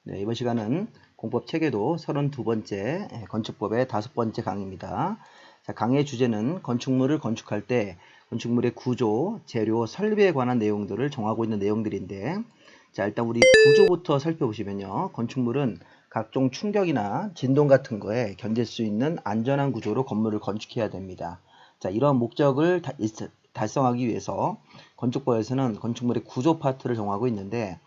네, 이번 시간은 공법 체계도 32번째, 건축법의 5번째 강의입니다. 자, 강의의 주제는 건축물을 건축할 때 건축물의 구조, 재료, 설비에 관한 내용들을 정하고 있는 내용들인데, 자, 일단 우리 구조부터 살펴보시면요. 건축물은 각종 충격이나 진동 같은 거에 견딜 수 있는 안전한 구조로 건물을 건축해야 됩니다. 자, 이러한 목적을 달성하기 위해서 건축법에서는 건축물의 구조 파트를 정하고 있는데,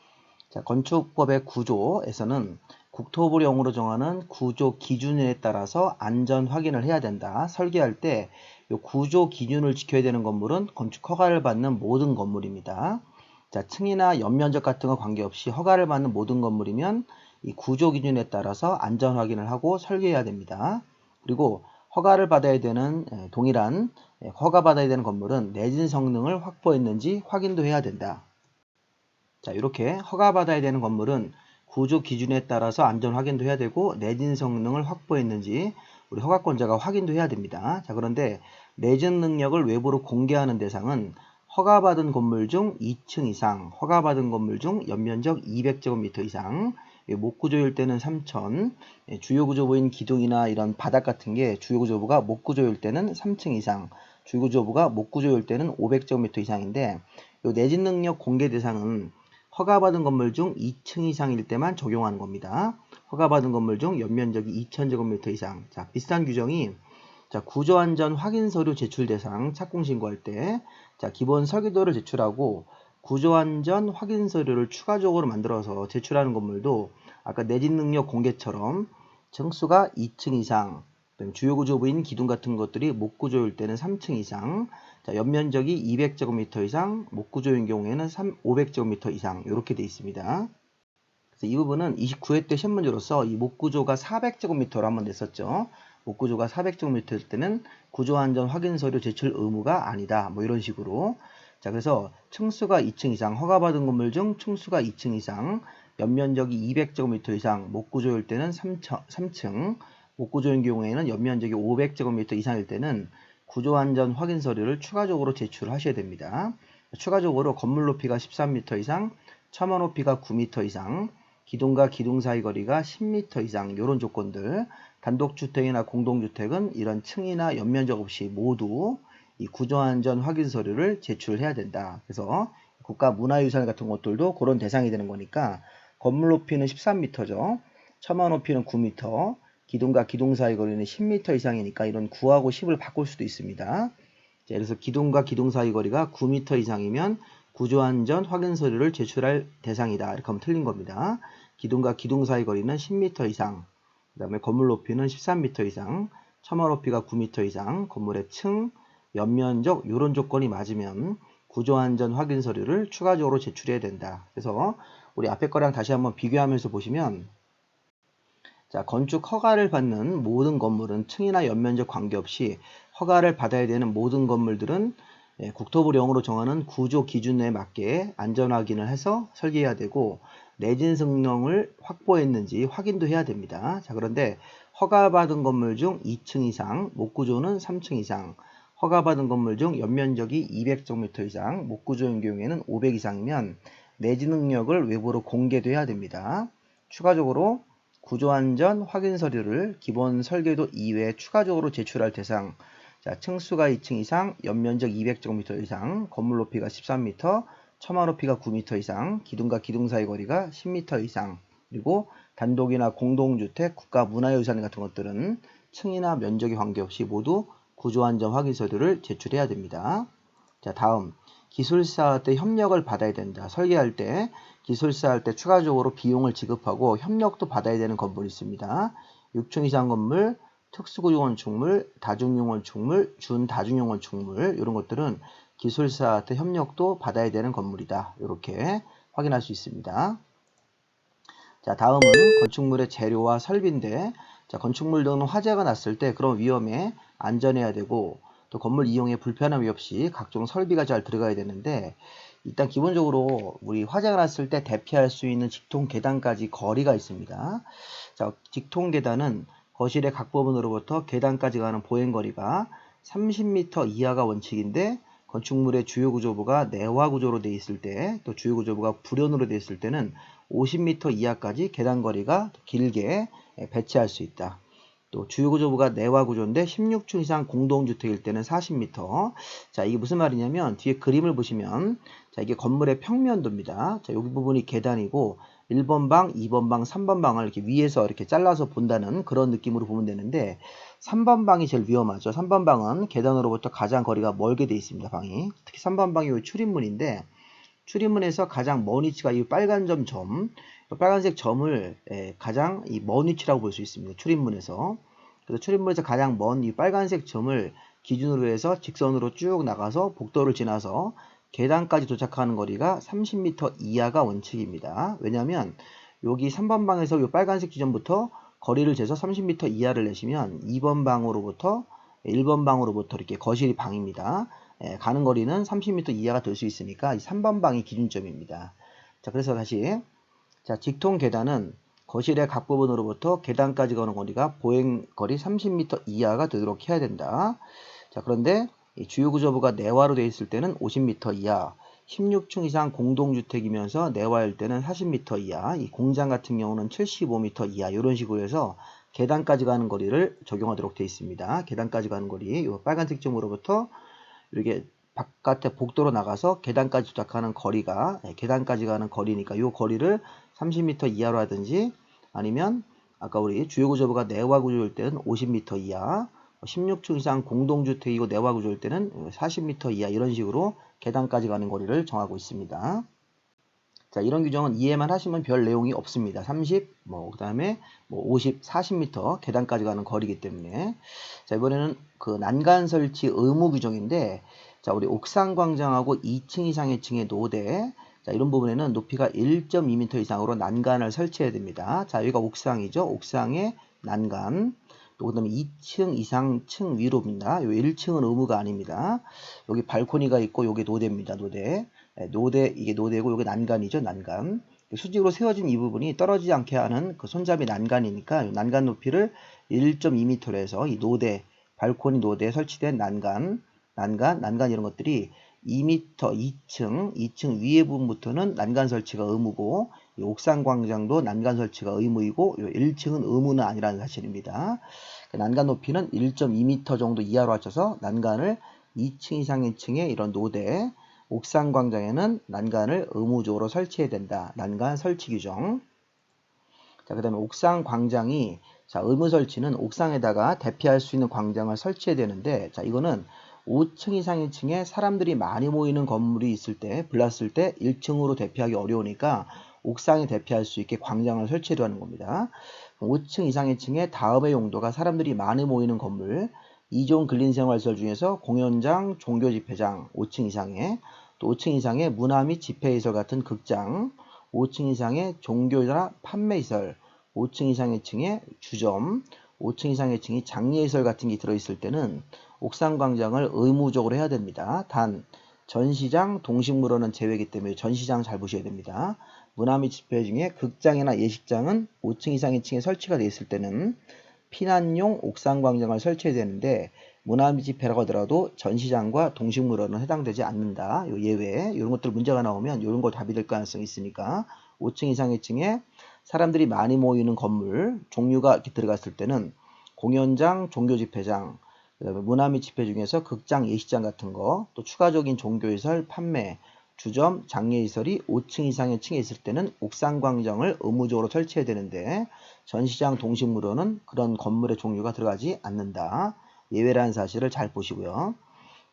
자, 건축법의 구조에서는 국토부령으로 정하는 구조 기준에 따라서 안전 확인을 해야 된다. 설계할 때 이 구조 기준을 지켜야 되는 건물은 건축 허가를 받는 모든 건물입니다. 자, 층이나 연면적 같은 거 관계없이 허가를 받는 모든 건물이면 이 구조 기준에 따라서 안전 확인을 하고 설계해야 됩니다. 그리고 허가를 받아야 되는 동일한 허가 받아야 되는 건물은 내진 성능을 확보했는지 확인도 해야 된다. 자, 이렇게 허가받아야 되는 건물은 구조 기준에 따라서 안전 확인도 해야 되고 내진 성능을 확보했는지 우리 허가권자가 확인도 해야 됩니다. 자, 그런데 내진 능력을 외부로 공개하는 대상은 허가받은 건물 중 2층 이상, 허가받은 건물 중 연면적 200제곱미터 이상, 목구조일 때는 3천, 주요구조부인 기둥이나 이런 바닥 같은 게 주요구조부가 목구조일 때는 3층 이상, 주요구조부가 목구조일 때는 500제곱미터 이상인데 이 내진 능력 공개 대상은 허가받은 건물 중 2층 이상일 때만 적용하는 겁니다. 허가받은 건물 중 연면적이 2000제곱미터 이상. 자, 비슷한 규정이 자, 구조안전 확인 서류 제출 대상 착공 신고할 때 자, 기본 설계도를 제출하고 구조안전 확인 서류를 추가적으로 만들어서 제출하는 건물도 아까 내진 능력 공개처럼 층수가 2층 이상, 주요 구조부인 기둥 같은 것들이 목구조일 때는 3층 이상, 자, 연면적이 200제곱미터 이상, 목구조인 경우에는 500제곱미터 이상 이렇게 되어 있습니다. 그래서 이 부분은 29회 때 시험 문제로서 이 목구조가 400제곱미터로 한번 냈었죠. 목구조가 400제곱미터일 때는 구조안전 확인 서류 제출 의무가 아니다. 뭐 이런 식으로. 자, 그래서 층수가 2층 이상, 허가받은 건물 중 층수가 2층 이상, 연면적이 200제곱미터 이상, 목구조일 때는 3층, 목구조인 경우에는 연면적이 500제곱미터 이상일 때는 구조안전 확인 서류를 추가적으로 제출하셔야 됩니다. 추가적으로 건물 높이가 13m 이상, 처마 높이가 9m 이상, 기둥과 기둥 사이 거리가 10m 이상 이런 조건들, 단독주택이나 공동주택은 이런 층이나 연면적 없이 모두 이 구조안전 확인 서류를 제출해야 된다. 그래서 국가문화유산 같은 것들도 그런 대상이 되는 거니까 건물 높이는 13m죠. 처마 높이는 9m, 기둥과 기둥 사이 거리는 10m 이상이니까 이런 9하고 10을 바꿀 수도 있습니다. 자, 그래서 기둥과 기둥 사이 거리가 9m 이상이면 구조안전 확인 서류를 제출할 대상이다. 이렇게 하면 틀린 겁니다. 기둥과 기둥 사이 거리는 10m 이상, 그 다음에 건물 높이는 13m 이상, 처마 높이가 9m 이상, 건물의 층, 연면적 이런 조건이 맞으면 구조안전 확인 서류를 추가적으로 제출해야 된다. 그래서 우리 앞에 거랑 다시 한번 비교하면서 보시면 자, 건축 허가를 받는 모든 건물은 층이나 연면적 관계없이 허가를 받아야 되는 모든 건물들은 국토부령으로 정하는 구조 기준에 맞게 안전 확인을 해서 설계해야 되고 내진 성능을 확보했는지 확인도 해야 됩니다. 자, 그런데 허가받은 건물 중 2층 이상, 목구조는 3층 이상, 허가받은 건물 중 연면적이 200제곱미터 이상, 목구조인 경우에는 500 이상이면 내진 능력을 외부로 공개돼야 됩니다. 추가적으로 구조안전 확인 서류를 기본 설계도 이외에 추가적으로 제출할 대상, 자, 층수가 2층 이상, 연면적 200제곱미터 이상, 건물 높이가 13m, 처마 높이가 9m 이상, 기둥과 기둥 사이 거리가 10m 이상, 그리고 단독이나 공동주택, 국가문화유산 같은 것들은 층이나 면적에 관계없이 모두 구조안전 확인 서류를 제출해야 됩니다. 자, 다음 기술사한테 협력을 받아야 된다. 설계할 때 기술사 할 때 추가적으로 비용을 지급하고 협력도 받아야 되는 건물이 있습니다. 6층 이상 건물, 특수구조 건축물, 다중용 건축물, 준다중용 건축물 이런 것들은 기술사한테 협력도 받아야 되는 건물이다. 이렇게 확인할 수 있습니다. 자, 다음은 건축물의 재료와 설비인데 자, 건축물 등은 화재가 났을 때 그런 위험에 안전해야 되고 또 건물 이용에 불편함이 없이 각종 설비가 잘 들어가야 되는데 일단 기본적으로 우리 화재가 났을 때 대피할 수 있는 직통 계단까지 거리가 있습니다. 자, 직통 계단은 거실의 각 부분으로부터 계단까지 가는 보행거리가 30m 이하가 원칙인데 건축물의 주요 구조부가 내화 구조로 되어 있을 때, 또 주요 구조부가 불연으로 되어 있을 때는 50m 이하까지 계단 거리가 길게 배치할 수 있다. 또 주요 구조부가 내화 구조인데 16층 이상 공동주택일 때는 40m. 자, 이게 무슨 말이냐면 뒤에 그림을 보시면 자, 이게 건물의 평면도입니다. 자, 여기 부분이 계단이고 1번 방, 2번 방, 3번 방을 이렇게 위에서 이렇게 잘라서 본다는 그런 느낌으로 보면 되는데 3번 방이 제일 위험하죠. 3번 방은 계단으로부터 가장 거리가 멀게 되어 있습니다. 방이. 특히 3번 방이 이 출입문인데 출입문에서 가장 먼 위치가 이 빨간 점, 빨간색 점을 가장 먼 위치라고 볼 수 있습니다. 출입문에서. 그래서 출입문에서 가장 먼 이 빨간색 점을 기준으로 해서 직선으로 쭉 나가서 복도를 지나서 계단까지 도착하는 거리가 30m 이하가 원칙입니다. 왜냐하면 여기 3번 방에서 이 빨간색 지점부터 거리를 재서 30m 이하를 내시면 2번 방으로부터 1번 방으로부터 이렇게 거실이 방입니다. 가는 거리는 30m 이하가 될 수 있으니까 3번 방이 기준점입니다. 자, 그래서 다시 자, 직통 계단은 거실의 각 부분으로부터 계단까지 가는 거리가 보행거리 30m 이하가 되도록 해야 된다. 자, 그런데 주요 구조부가 내화로 되어 있을 때는 50m 이하, 16층 이상 공동주택이면서 내화일 때는 40m 이하, 이 공장 같은 경우는 75m 이하 이런 식으로 해서 계단까지 가는 거리를 적용하도록 되어 있습니다. 계단까지 가는 거리, 이 빨간색 점으로부터 이렇게 바깥에 복도로 나가서 계단까지 도착하는 거리가 계단까지 가는 거리니까 이 거리를 30m 이하로 하든지 아니면 아까 우리 주요 구조부가 내화 구조일 때는 50m 이하, 16층 이상 공동주택이고 내화 구조일 때는 40m 이하 이런 식으로 계단까지 가는 거리를 정하고 있습니다. 자, 이런 규정은 이해만 하시면 별 내용이 없습니다. 30, 그 다음에 50, 40m 계단까지 가는 거리이기 때문에. 자, 이번에는 그 난간 설치 의무 규정인데, 자, 우리 옥상 광장하고 2층 이상의 층의 노대, 자, 이런 부분에는 높이가 1.2m 이상으로 난간을 설치해야 됩니다. 자, 여기가 옥상이죠. 옥상에 난간. 또 그다음에 2층 이상 층 위로입니다. 요 1층은 의무가 아닙니다. 여기 발코니가 있고 요게 노대입니다. 노대. 노대, 이게 노대고 요게 난간이죠. 난간. 수직으로 세워진 이 부분이 떨어지지 않게 하는 그 손잡이 난간이니까 난간 높이를 1.2m로 해서 이 노대, 발코니 노대에 설치된 난간 이런 것들이 2m, 2층 위에 부분부터는 난간 설치가 의무고 이 옥상 광장도 난간 설치가 의무이고 1층은 의무는 아니라는 사실입니다. 난간 높이는 1.2m 정도 이하로 맞춰서 난간을 2층 이상의 층에 이런 노대, 옥상 광장에는 난간을 의무적으로 설치해야 된다. 난간 설치 규정. 자, 그 다음에 옥상 광장이 자, 의무 설치는 옥상에다가 대피할 수 있는 광장을 설치해야 되는데 자, 이거는 5층 이상의 층에 사람들이 많이 모이는 건물이 있을 때, 불났을 때 1층으로 대피하기 어려우니까 옥상에 대피할 수 있게 광장을 설치하는 겁니다. 5층 이상의 층에 다음의 용도가 사람들이 많이 모이는 건물, 2종 근린생활시설 중에서 공연장, 종교집회장 5층 이상에, 또 5층 이상의 문화 및 집회시설 같은 극장, 5층 이상의 종교나 판매시설, 5층 이상의 층에 주점, 5층 이상의 층이 장례시설 같은 게 들어있을 때는 옥상 광장을 의무적으로 해야 됩니다. 단 전시장, 동식물원은 제외이기 때문에 전시장 잘 보셔야 됩니다. 문화 및 집회 중에 극장이나 예식장은 5층 이상의 층에 설치가 되어 있을 때는 피난용 옥상 광장을 설치해야 되는데 문화 및 집회라고 하더라도 전시장과 동식물원은 해당되지 않는다. 요 예외 이런 것들 문제가 나오면 이런 거 답이 될 가능성이 있으니까 5층 이상의 층에 사람들이 많이 모이는 건물 종류가 이렇게 들어갔을 때는 공연장, 종교집회장, 그다음에 문화 및 집회 중에서 극장, 예식장 같은 거, 또 추가적인 종교시설, 판매, 주점, 장례시설이 5층 이상의 층에 있을 때는 옥상 광장을 의무적으로 설치해야 되는데 전시장, 동식물원은 그런 건물의 종류가 들어가지 않는다. 예외라는 사실을 잘 보시고요.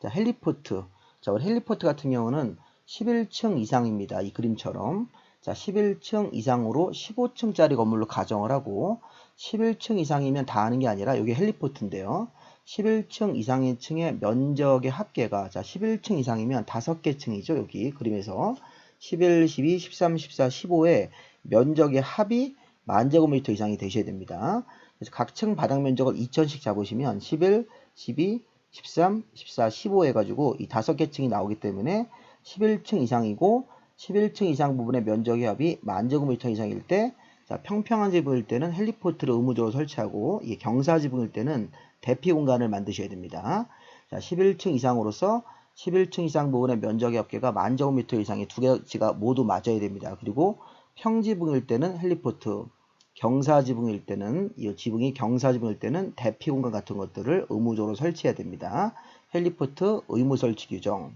자, 헬리포트. 자, 우리 헬리포트 같은 경우는 11층 이상입니다. 이 그림처럼. 자, 11층 이상으로 15층짜리 건물로 가정을 하고 11층 이상이면 다 하는 게 아니라 여기 헬리포트인데요. 11층 이상의 층의 면적의 합계가 자 11층 이상이면 5개 층이죠. 여기 그림에서 11, 12, 13, 14, 15의 면적의 합이 10,000제곱미터 이상이 되셔야 됩니다. 그래서 각 층 바닥 면적을 2,000씩 잡으시면 11, 12, 13, 14, 15 해가지고 이 5개 층이 나오기 때문에 11층 이상이고 11층 이상 부분의 면적의 합이 10,000제곱미터 이상일 때 자, 평평한 지붕일 때는 헬리포트를 의무적으로 설치하고 이게 경사 지붕일 때는 대피 공간을 만드셔야 됩니다. 자, 11층 이상으로서 11층 이상 부분의 면적의 합계가 10,000제곱미터 이상의 두 가지가 모두 맞아야 됩니다. 그리고 평지붕일 때는 헬리포트, 경사지붕일 때는 이 지붕이 경사지붕일 때는 대피 공간 같은 것들을 의무적으로 설치해야 됩니다. 헬리포트 의무 설치 규정.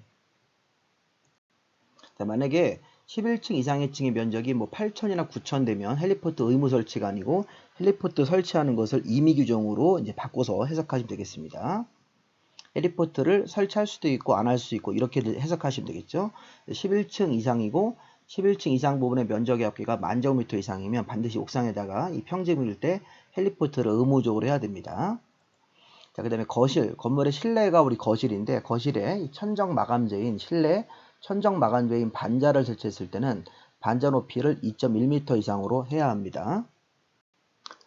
자, 만약에 11층 이상의 층의 면적이 뭐 8,000이나 9,000 되면 헬리포트 의무 설치가 아니고 헬리포트 설치하는 것을 임의 규정으로 이제 바꿔서 해석하시면 되겠습니다. 헬리포트를 설치할 수도 있고 안 할 수도 있고 이렇게 해석하시면 되겠죠. 11층 이상이고 11층 이상 부분의 면적의 합계가 10,000제곱미터 이상이면 반드시 옥상에다가 이 평지붕일 때 헬리포트를 의무적으로 해야 됩니다. 자, 그 다음에 거실, 건물의 실내가 우리 거실인데 거실에 천정 마감재인 실내 천정 마감재인 반자를 설치했을 때는 반자 높이를 2.1m 이상으로 해야 합니다.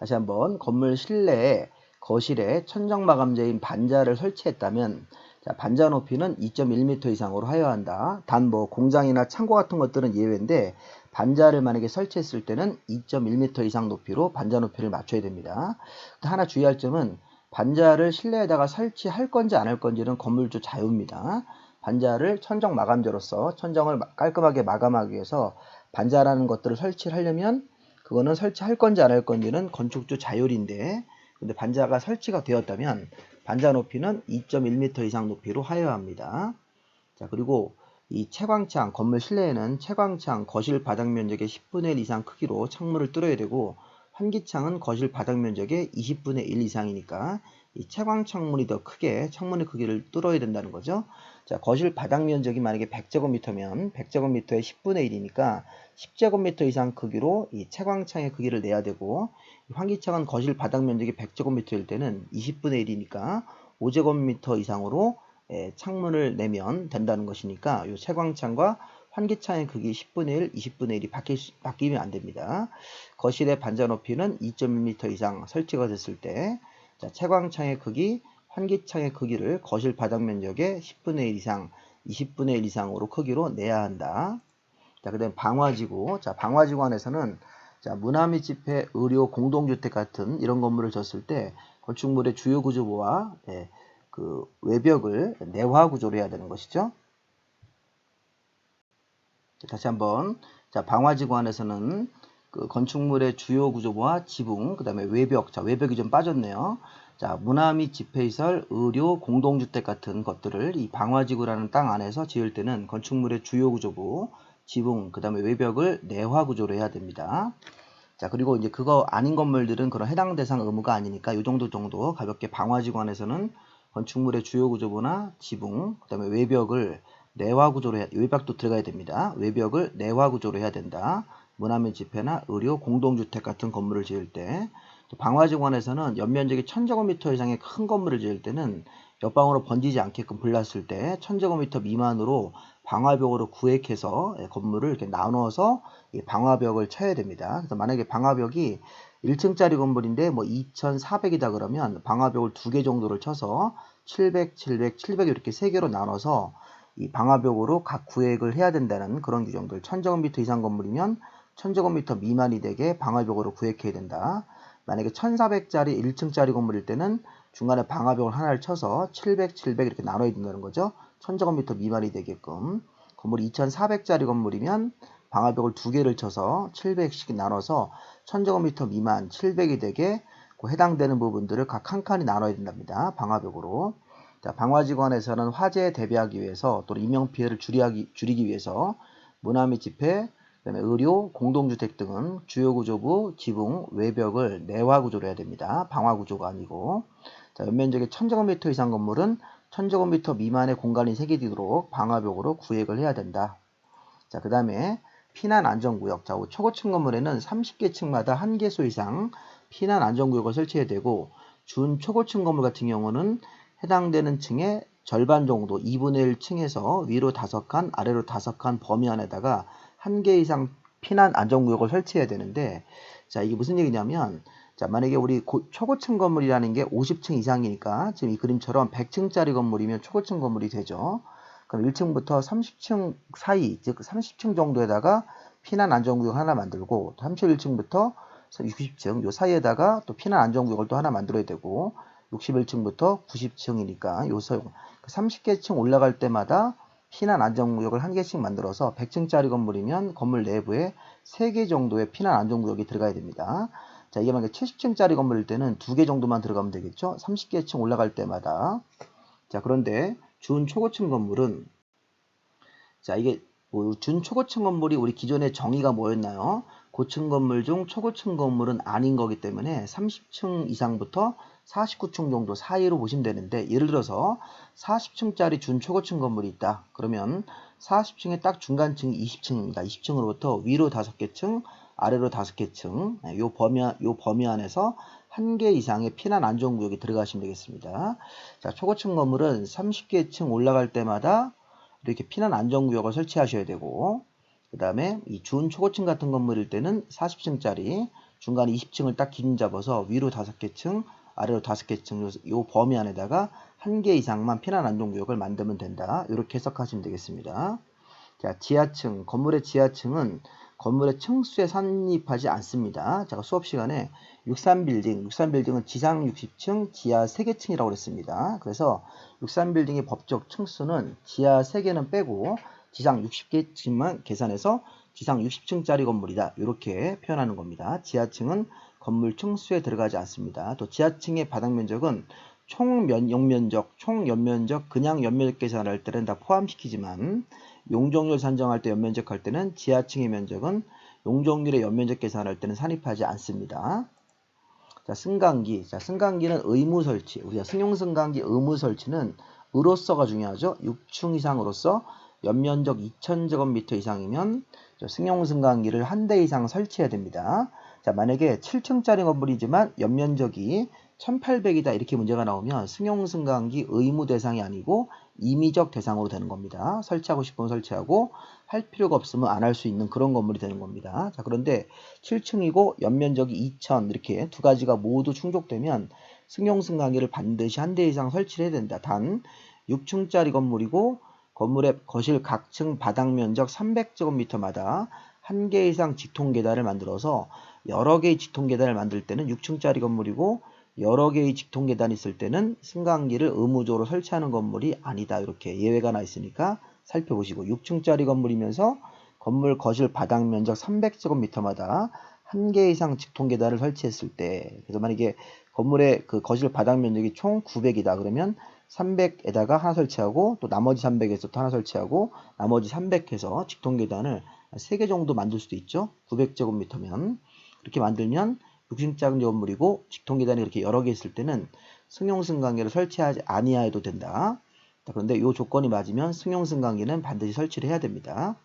다시 한번 건물 실내에 거실에 천정 마감재인 반자를 설치했다면 자, 반자 높이는 2.1m 이상으로 하여야 한다. 단 뭐 공장이나 창고 같은 것들은 예외인데 반자를 만약에 설치했을 때는 2.1m 이상 높이로 반자 높이를 맞춰야 됩니다. 하나 주의할 점은 반자를 실내에다가 설치할 건지 안 할 건지는 건물주 자유입니다. 반자를 천정 마감재로서 천정을 깔끔하게 마감하기 위해서 반자라는 것들을 설치를 하려면 그거는 설치할 건지 안 할 건지는 건축주 자율인데 근데 반자가 설치가 되었다면 반자 높이는 2.1m 이상 높이로 하여야 합니다. 자, 그리고 이 채광창, 건물 실내에는 채광창 거실 바닥 면적의 10분의 1 이상 크기로 창문을 뚫어야 되고 환기창은 거실 바닥 면적의 20분의 1 이상이니까 이 채광 창문이 더 크게 창문의 크기를 뚫어야 된다는 거죠. 자, 거실 바닥 면적이 만약에 100제곱미터면 100제곱미터의 10분의 1이니까 10제곱미터 이상 크기로 이 채광창의 크기를 내야 되고 환기창은 거실 바닥 면적이 100제곱미터일 때는 20분의 1이니까 5제곱미터 이상으로 창문을 내면 된다는 것이니까 이 채광창과 환기창의 크기 10분의 1, 20분의 1이 바뀌면 안 됩니다. 거실의 반자 높이는 2.1m 이상 설치가 됐을 때 자, 채광창의 크기, 환기창의 크기를 거실 바닥 면적의 10분의 1 이상, 20분의 1 이상으로 크기로 내야 한다. 자, 그 다음에 방화지구. 자, 방화지구 안에서는 자, 문화 및 집회, 의료, 공동주택 같은 이런 건물을 졌을 때 건축물의 주요 구조부와 그 외벽을 내화 구조로 해야 되는 것이죠. 다시 한번 자, 방화지구 안에서는 그 건축물의 주요 구조부와 지붕, 그 다음에 외벽, 자, 외벽이 좀 빠졌네요. 자, 문화 및 집회시설, 의료, 공동주택 같은 것들을 이 방화지구라는 땅 안에서 지을 때는 건축물의 주요 구조부, 지붕, 그 다음에 외벽을 내화 구조로 해야 됩니다. 자, 그리고 이제 그거 아닌 건물들은 그런 해당 대상 의무가 아니니까 이 정도 가볍게 방화지구 안에서는 건축물의 주요 구조부나 지붕, 그 다음에 외벽을 내화 구조로 외벽도 들어가야 됩니다. 외벽을 내화 구조로 해야 된다. 문화 및 집회나 의료, 공동주택 같은 건물을 지을 때 방화지구 안에서는 연면적이 1000제곱미터 이상의 큰 건물을 지을 때는 옆방으로 번지지 않게끔 불났을 때 1000제곱미터 미만으로 방화벽으로 구획해서 건물을 이렇게 나눠서 방화벽을 쳐야 됩니다. 그래서 만약에 방화벽이 1층짜리 건물인데 뭐 2400이다 그러면 방화벽을 2개 정도를 쳐서 700, 700, 700 이렇게 3개로 나눠서 이 방화벽으로 각 구획을 해야 된다는 그런 규정들. 1000제곱미터 이상 건물이면 1000제곱미터 미만이 되게 방화벽으로 구획해야 된다. 만약에 1400짜리 1층짜리 건물일 때는 중간에 방화벽을 하나를 쳐서 700, 700 이렇게 나눠야 된다는 거죠. 1000제곱미터 미만이 되게끔. 건물이 2400짜리 건물이면 방화벽을 2개를 쳐서 700씩 나눠서 1000제곱미터 미만 700이 되게 그 해당되는 부분들을 각 한 칸이 나눠야 된답니다. 방화벽으로. 자, 방화지구안에서는 화재에 대비하기 위해서 또는 인명피해를 줄이기 위해서 문화 및 집회, 그다음에 의료, 공동주택 등은 주요 구조부, 지붕, 외벽을 내화 구조로 해야 됩니다. 방화 구조가 아니고. 자, 연면적이 1000제곱미터 이상 건물은 1000제곱미터 미만의 공간이 생기도록 방화벽으로 구획을 해야 된다. 자, 그 다음에 피난 안전구역. 자, 초고층 건물에는 30개 층마다 1개소 이상 피난 안전구역을 설치해야 되고 준초고층 건물 같은 경우는 해당되는 층의 절반 정도 2분의 1 층에서 위로 5칸, 아래로 5칸 범위 안에다가 1개 이상 피난 안전구역을 설치해야 되는데 자, 이게 무슨 얘기냐면 자, 만약에 우리 초고층 건물이라는 게 50층 이상이니까 지금 이 그림처럼 100층짜리 건물이면 초고층 건물이 되죠. 그럼 1층부터 30층 사이, 즉 30층 정도에다가 피난 안전구역 하나 만들고 31층부터 60층 요 사이에다가 또 피난 안전구역을 또 하나 만들어야 되고 61층부터 90층이니까 30개층 올라갈 때마다 피난 안전구역을 1개씩 만들어서 100층짜리 건물이면 건물 내부에 3개 정도의 피난 안전구역이 들어가야 됩니다. 자, 이게 만약에 70층짜리 건물일 때는 2개 정도만 들어가면 되겠죠. 30개층 올라갈 때마다. 자, 그런데 준초고층 건물은, 자, 이게 준초고층 건물이 우리 기존의 정의가 뭐였나요? 고층 건물 중 초고층 건물은 아닌 거기 때문에 30층 이상부터 49층 정도 사이로 보시면 되는데, 예를 들어서 40층짜리 준초고층 건물이 있다. 그러면 40층의 딱 중간층이 20층입니다. 20층으로부터 위로 5개 층, 아래로 5개 층, 요 범위 안에서 1개 이상의 피난 안전구역이 들어가시면 되겠습니다. 자, 초고층 건물은 30개 층 올라갈 때마다 이렇게 피난 안전구역을 설치하셔야 되고, 그 다음에 이 준초고층 같은 건물일 때는 40층짜리 중간에 20층을 딱 기준 잡아서 위로 5개 층, 아래로 5개 층, 요 범위 안에다가 1개 이상만 피난 안전구역을 만들면 된다. 이렇게 해석하시면 되겠습니다. 자, 지하층, 건물의 지하층은 건물의 층수에 산입하지 않습니다. 제가 수업 시간에 63빌딩은 지상 60층, 지하 3개 층이라고 그랬습니다. 그래서 63빌딩의 법적 층수는 지하 3개는 빼고 지상 60개 층만 계산해서 지상 60층짜리 건물이다. 이렇게 표현하는 겁니다. 지하층은 건물 층수에 들어가지 않습니다. 또 지하층의 바닥 면적은 총 연면적, 그냥 연면적 계산할 때는 다 포함시키지만 용적률 산정할 때 연면적 할 때는 지하층의 면적은 용적률의 연면적 계산할 때는 산입하지 않습니다. 자, 승강기. 자, 승강기는 의무 설치. 우리가 승용 승강기 의무 설치는 으로서가 중요하죠. 6층 이상으로서 연면적 2000제곱미터 이상이면 승용 승강기를 1대 이상 설치해야 됩니다. 자, 만약에 7층짜리 건물이지만 연면적이 1800이다 이렇게 문제가 나오면 승용 승강기 의무 대상이 아니고 임의적 대상으로 되는 겁니다. 설치하고 싶으면 설치하고 할 필요가 없으면 안 할 수 있는 그런 건물이 되는 겁니다. 자, 그런데 7층이고 연면적이 2000 이렇게 두 가지가 모두 충족되면 승용 승강기를 반드시 1대 이상 설치를 해야 된다. 단 6층짜리 건물이고 건물의 거실 각층 바닥 면적 300제곱미터마다 1개 이상 직통 계단을 만들어서 여러 개의 직통 계단을 만들 때는 6층짜리 건물이고 여러 개의 직통 계단이 있을 때는 승강기를 의무적으로 설치하는 건물이 아니다. 이렇게 예외가 나 있으니까 살펴보시고, 6층짜리 건물이면서 건물 거실 바닥 면적 300제곱미터마다 1개 이상 직통 계단을 설치했을 때, 그래서 만약에 건물의 그 거실 바닥 면적이 총 900이다. 그러면 300에다가 하나 설치하고 또 나머지 300에서 또 하나 설치하고 나머지 300해서 직통 계단을 3개 정도 만들 수도 있죠. 900제곱미터면 그렇게 만들면 6층짜리 건물이고 직통 계단이 이렇게 여러 개 있을 때는 승용 승강기를 설치하지 아니해도 된다. 그런데 이 조건이 맞으면 승용 승강기는 반드시 설치를 해야 됩니다.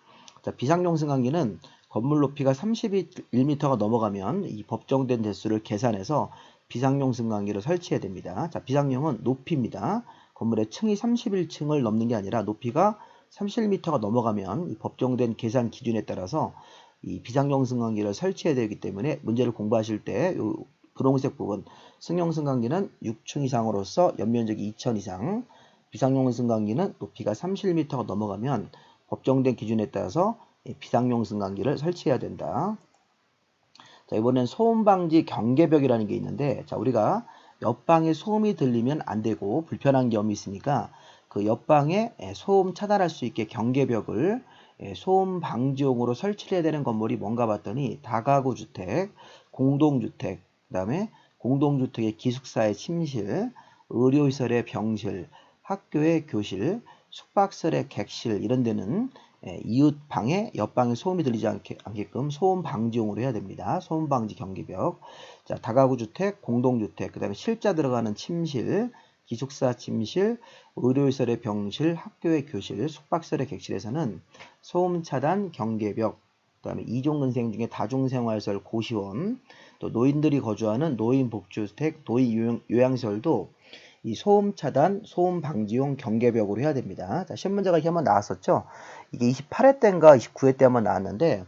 자, 비상용 승강기는 건물 높이가 31m가 넘어가면 이 법정된 대수를 계산해서 비상용 승강기를 설치해야 됩니다. 자, 비상용은 높이입니다. 건물의 층이 31층을 넘는 게 아니라 높이가 31m가 넘어가면 이 법정된 계산 기준에 따라서 이 비상용 승강기를 설치해야 되기 때문에 문제를 공부하실 때 이 분홍색 부분 승용 승강기는 6층 이상으로서 연면적이 2000 이상, 비상용 승강기는 높이가 31m가 넘어가면 법정된 기준에 따라서 비상용 승강기를 설치해야 된다. 자, 이번엔 소음 방지 경계벽이라는 게 있는데, 자, 우리가 옆방에 소음이 들리면 안 되고 불편한 점이 있으니까 그 옆방에 소음 차단할 수 있게 경계벽을 소음 방지용으로 설치해야 되는 건물이 뭔가 봤더니 다가구 주택, 공동주택, 그 다음에 공동주택의 기숙사의 침실, 의료시설의 병실, 학교의 교실, 숙박시설의 객실 이런 데는 이웃 방에 옆방에 소음이 들리지 않게끔 소음 방지용으로 해야 됩니다. 소음 방지 경계벽. 자, 다가구 주택, 공동주택, 그 다음에 실자 들어가는 침실, 기숙사 침실, 의료시설의 병실, 학교의 교실, 숙박시설의 객실에서는 소음 차단 경계벽, 그 다음에 이종근생 중에 다중생활시설 고시원, 또 노인들이 거주하는 노인복지주택, 노인요양시설도 이 소음 차단, 소음 방지용 경계벽으로 해야 됩니다. 자, 시험 문제가 이렇게 한번 나왔었죠. 이게 28회 때인가 29회 때 한번 나왔는데,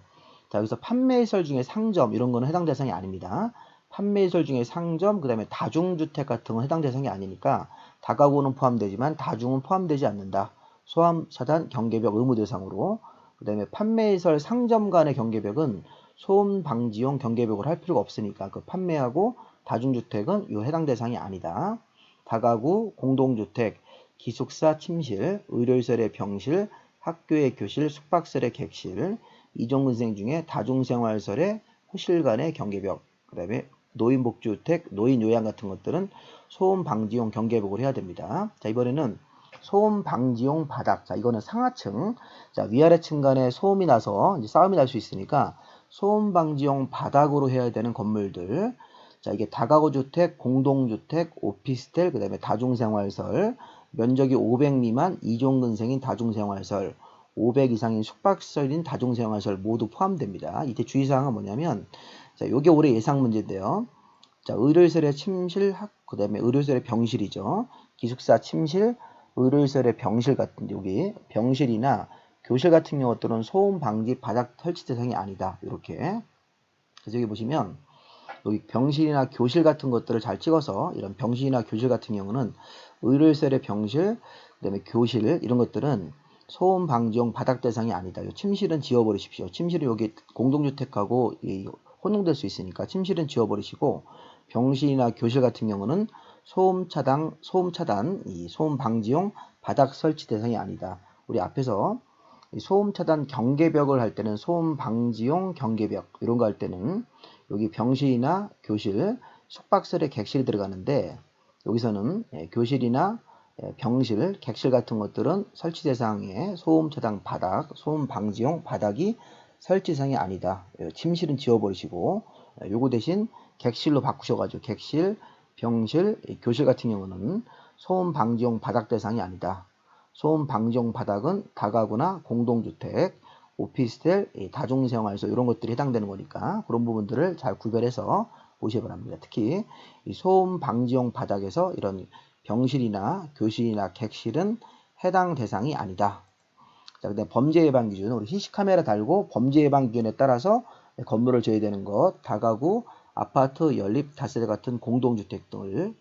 자, 여기서 판매시설 중에 상점 이런 거는 해당 대상이 아닙니다. 판매시설 중에 상점, 그 다음에 다중주택 같은 건 해당 대상이 아니니까 다가구는 포함되지만 다중은 포함되지 않는다. 소음 차단 경계벽 의무 대상으로. 그 다음에 판매시설 상점 간의 경계벽은 소음 방지용 경계벽을 할 필요가 없으니까 그 판매하고 다중주택은 이 해당 대상이 아니다. 다가구, 공동주택, 기숙사 침실, 의료시설의 병실, 학교의 교실, 숙박시설의 객실, 이종근생 중에 다중생활시설의 호실 간의 경계벽, 그 다음에 노인복지주택, 노인요양 같은 것들은 소음 방지용 경계벽을 해야 됩니다. 자, 이번에는 소음 방지용 바닥. 자, 이거는 상하층. 자, 위아래층 간에 소음이 나서 이제 싸움이 날 수 있으니까 소음 방지용 바닥으로 해야 되는 건물들. 자, 이게 다가구 주택, 공동주택, 오피스텔, 그 다음에 다중생활시설, 면적이 500 미만 이종근생인 다중생활시설, 500 이상인 숙박시설인 다중생활시설 모두 포함됩니다. 이때 주의사항은 뭐냐면, 자, 요게 올해 예상 문제인데요. 자, 의료시설의 침실, 그 다음에 의료시설의 병실이죠. 기숙사 침실, 의료시설의 병실 같은, 여기 병실이나 교실 같은 경우들은 소음 방지 바닥 설치 대상이 아니다. 이렇게. 그래서 여기 보시면, 여기 병실이나 교실 같은 것들을 잘 찍어서 이런 병실이나 교실 같은 경우는 의료시설의 병실, 그 다음에 교실 이런 것들은 소음 방지용 바닥 대상이 아니다. 이 침실은 지워버리십시오. 침실은 여기 공동주택하고 혼용될 수 있으니까 침실은 지워버리시고 병실이나 교실 같은 경우는 소음 차단, 이 소음 방지용 바닥 설치 대상이 아니다. 우리 앞에서 소음 차단 경계벽을 할 때는 소음 방지용 경계벽 이런 거 할 때는 여기 병실이나 교실, 숙박시설에 객실이 들어가는데 여기서는 교실이나 병실, 객실 같은 것들은 설치 대상에 소음 차단 바닥, 소음 방지용 바닥이 설치 대상이 아니다. 침실은 지워버리시고 요거 대신 객실로 바꾸셔가지고 객실, 병실, 교실 같은 경우는 소음 방지용 바닥 대상이 아니다. 소음 방지용 바닥은 다가구나 공동주택, 오피스텔, 다중생활시설 이런 것들이 해당되는 거니까 그런 부분들을 잘 구별해서 보셔야 합니다. 특히 이 소음 방지용 바닥에서 이런 병실이나 교실이나 객실은 해당 대상이 아니다. 자, 그다음 범죄 예방 기준, 우리 CC 카메라 달고 범죄 예방 기준에 따라서 건물을 지어야 되는 것, 다가구, 아파트, 연립, 다세대 같은 공동주택 등을,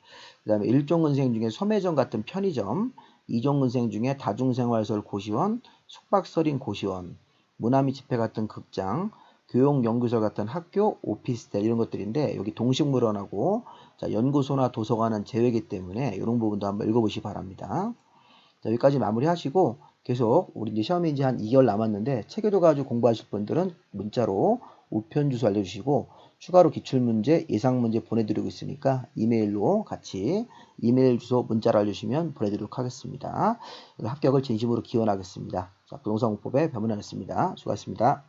그다음에 일종근생 중에 소매점 같은 편의점, 이종근생 중에 다중생활시설 고시원, 숙박시설인 고시원, 문화 및 집회 같은 극장, 교육연구소 같은 학교, 오피스텔 이런 것들인데 여기 동식물원하고 자, 연구소나 도서관은 제외이기 때문에 이런 부분도 한번 읽어보시기 바랍니다. 자, 여기까지 마무리하시고 계속 우리 이제 시험이 이제 한 2개월 남았는데 책 읽어가지고 공부하실 분들은 문자로 우편 주소 알려주시고 추가로 기출문제, 예상문제 보내드리고 있으니까 이메일로 같이 이메일 주소 문자로 알려주시면 보내드리도록 하겠습니다. 합격을 진심으로 기원하겠습니다. 자, 부동산 공법의 변문환이었습니다. 수고하셨습니다.